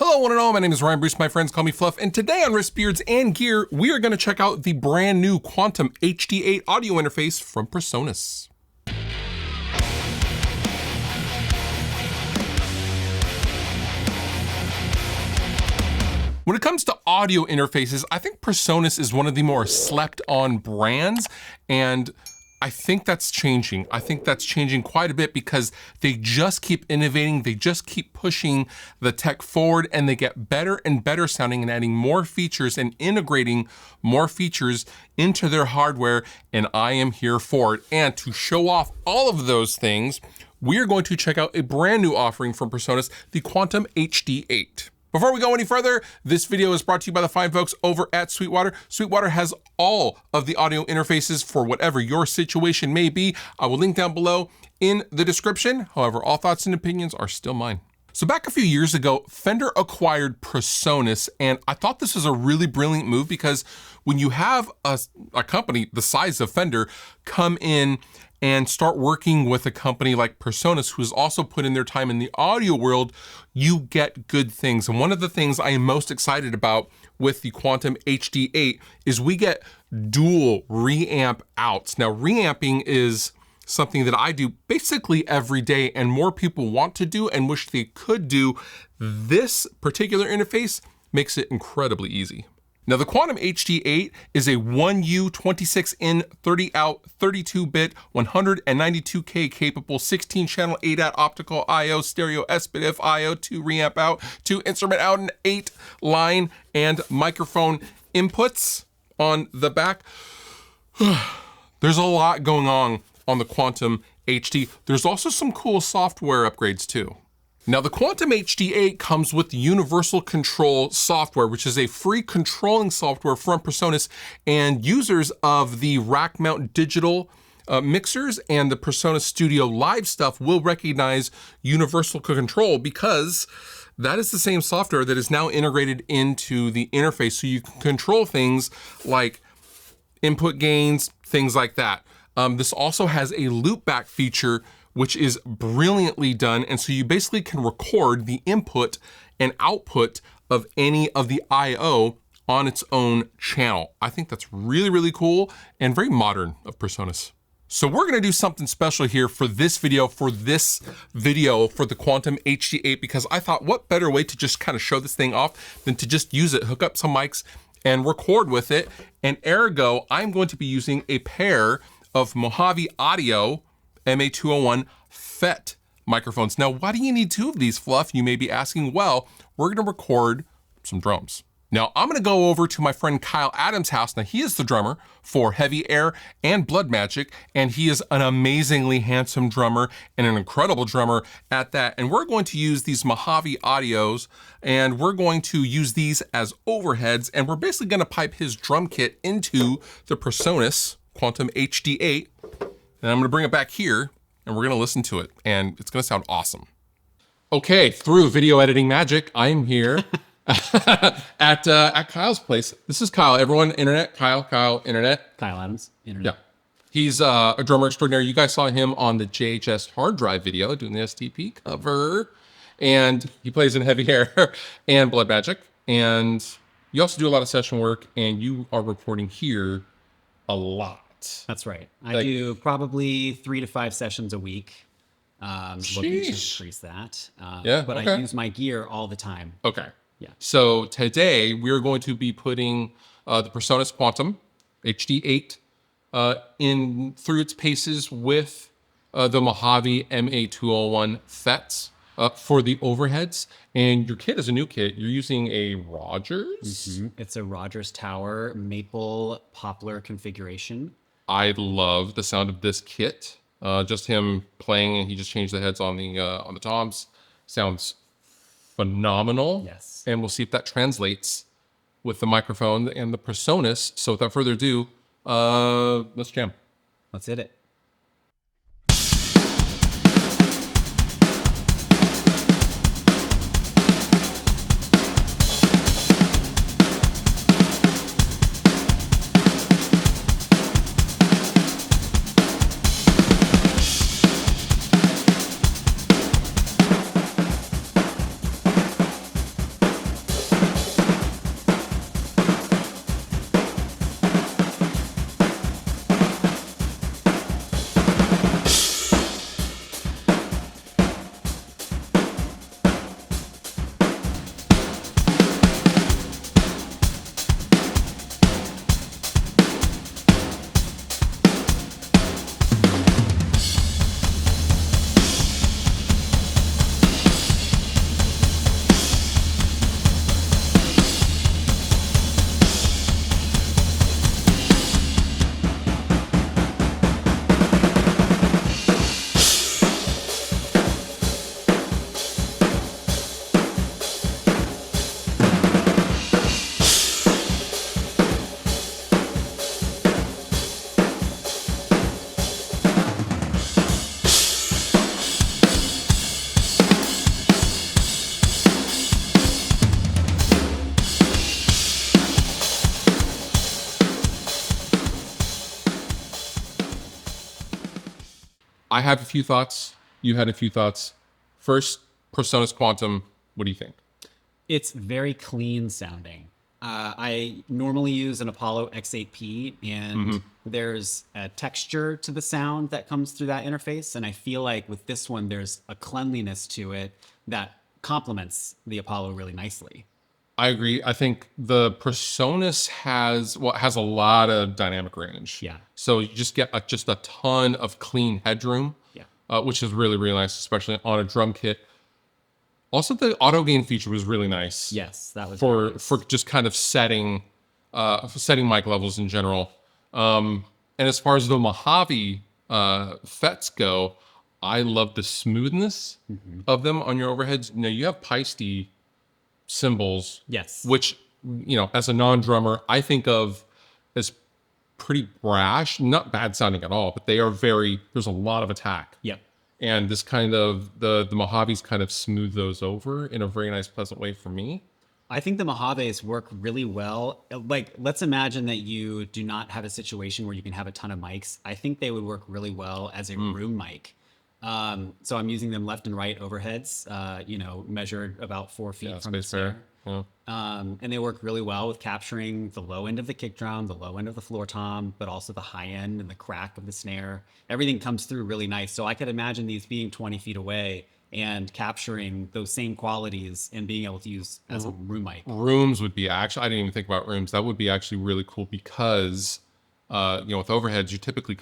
Hello one and all, my name is Ryan Bruce, my friends call me Fluff, and today on Riffs, Beards, and Gear, we are going to check out the brand new Quantum HD8 audio interface from Presonus. When it comes to audio interfaces, I think Presonus is one of the more slept on brands, and I think that's changing. I think that's changing quite a bit because they just keep innovating, they just keep pushing the tech forward, and they get better and better sounding and adding more features and integrating more features into their hardware, and I am here for it. And to show off all of those things, we are going to check out a brand new offering from Presonus, the Quantum HD8. Before we go any further, this video is brought to you by the fine folks over at Sweetwater. Sweetwater has all of the audio interfaces for whatever your situation may be. I will link down below in the description. However, all thoughts and opinions are still mine. So back a few years ago, Fender acquired Presonus, and I thought this was a really brilliant move because when you have a company the size of Fender come in and start working with a company like Presonus, who's also put in their time in the audio world, you get good things. And one of the things I am most excited about with the Quantum HD8 is we get dual reamp outs. Now, reamping is something that I do basically every day, and more people want to do and wish they could do. This particular interface makes it incredibly easy. Now, the Quantum HD8 is a 1U 26-in 30-out 32-bit 192K capable 16-channel ADAT optical I/O stereo SBIF I/O 2 reamp out, 2 instrument out, and 8 line and microphone inputs on the back. There's a lot going on the Quantum HD. There's also some cool software upgrades too. Now, the Quantum HD8 comes with Universal Control software, which is a free controlling software from Presonus, and users of the rack mount digital mixers and the Presonus Studio Live stuff will recognize Universal Control because that is the same software that is now integrated into the interface, so you can control things like input gains, things like that. This also has a loopback feature, which is brilliantly done. And so you basically can record the input and output of any of the I/O on its own channel. I think that's really, really cool and very modern of Presonus. So we're gonna do something special here for this video for the Quantum HD8, because I thought what better way to just kind of show this thing off than to just use it, hook up some mics and record with it. And ergo, I'm going to be using a pair of Mojave MA-201FET microphones. Now, why do you need two of these, Fluff? You may be asking. Well, we're gonna record some drums. Now, I'm gonna go over to my friend Kyle Adams' house. Now, he is the drummer for Heavy Air and Blood Magic, and he is an amazingly handsome drummer and an incredible drummer at that. And we're going to use these Mojave Audios, and we're going to use these as overheads, and we're basically gonna pipe his drum kit into the Presonus Quantum HD8. And I'm gonna bring it back here and we're gonna listen to it, and it's gonna sound awesome. Okay, through video editing magic, I am here at Kyle's place. This is Kyle, everyone, internet, Kyle, internet. Kyle Adams, internet. Yeah, he's a drummer extraordinary. You guys saw him on the JHS hard drive video doing the STP cover, and he plays in Heavy Air and Blood Magic. And you also do a lot of session work, and you are reporting here a lot. That's right. I do probably 3 to 5 sessions a week. Looking to increase that. But I use my gear all the time. Okay. Yeah. So today we're going to be putting the Presonus Quantum HD8 in through its paces with the Mojave MA-201FETs for the overheads. And your kit is a new kit. You're using a Rogers? It's a Rogers Tower maple poplar configuration. I love the sound of this kit. Just him playing, and he just changed the heads on the toms. Sounds phenomenal. Yes. And we'll see if that translates with the microphone and the Presonus. So without further ado, let's jam. Let's hit it. I have a few thoughts. You had a few thoughts. First, Presonus Quantum, what do you think? It's very clean sounding. I normally use an Apollo X8P, and there's a texture to the sound that comes through that interface. And I feel like with this one, there's a cleanliness to it that complements the Apollo really nicely. I agree. I think the Presonus has a lot of dynamic range. Yeah. So you just get just a ton of clean headroom. Yeah. Which is really, really nice, especially on a drum kit. Also, the auto gain feature was really nice. Yes, that was for just kind of setting mic levels in general. And as far as the Mojave FETs go, I love the smoothness of them on your overheads. You know, you have Peisty cymbals, yes, which, you know, as a non-drummer, I think of as pretty brash, not bad sounding at all, but they are there's a lot of attack. Yep. And this kind of, the Mojaves kind of smooth those over in a very nice, pleasant way for me. I think the Mojaves work really well. Like, let's imagine that you do not have a situation where you can have a ton of mics. I think they would work really well as a room mic. So I'm using them left and right overheads, you know, measured about 4 feet from the snare. Yeah. And they work really well with capturing the low end of the kick drum, the low end of the floor tom, but also the high end and the crack of the snare. Everything comes through really nice. So I could imagine these being 20 feet away and capturing those same qualities and being able to use as a room mic. Rooms would be actually, I didn't even think about rooms. That would be actually really cool because, you know, with overheads, you typically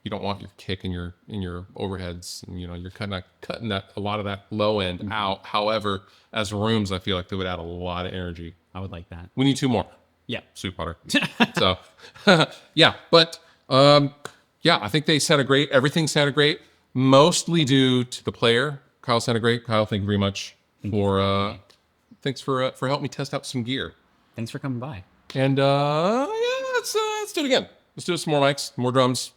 you don't want your kick in your overheads, and, you know, you're kind of cutting a lot of that low end out. However, as rooms, I feel like they would add a lot of energy. I would like that. We need 2 more. Yeah. Soup butter. So, yeah, but yeah, I think everything sounded great, mostly due to the player. Kyle sounded great. Kyle, thank you very much thanks for helping me test out some gear. Thanks for coming by. And yeah, let's do it again. Let's do some more mics, more drums,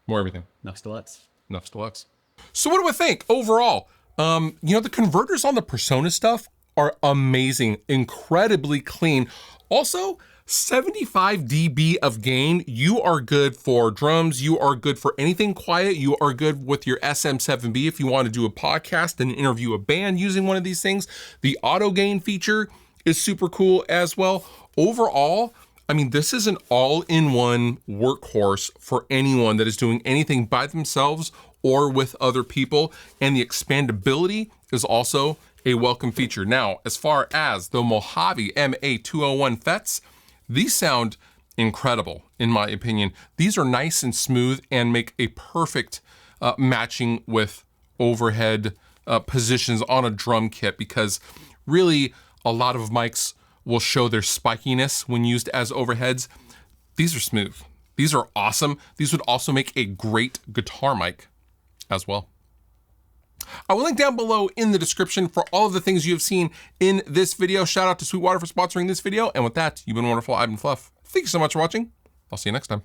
more everything. Nux Deluxe. Nux Deluxe. So what do I think overall? You know, the converters on the Presonus stuff are amazing, incredibly clean. Also, 75 dB of gain. You are good for drums. You are good for anything quiet. You are good with your SM7B if you want to do a podcast and interview a band using one of these things. The auto gain feature is super cool as well. Overall, I mean, this is an all-in-one workhorse for anyone that is doing anything by themselves or with other people. And the expandability is also a welcome feature. Now, as far as the Mojave MA-201FETs, these sound incredible, in my opinion. These are nice and smooth and make a perfect matching with overhead positions on a drum kit, because really a lot of mics will show their spikiness when used as overheads. These are smooth. These are awesome. These would also make a great guitar mic as well. I will link down below in the description for all of the things you have seen in this video. Shout out to Sweetwater for sponsoring this video. And with that, you've been wonderful. I've been Fluff. Thank you so much for watching. I'll see you next time.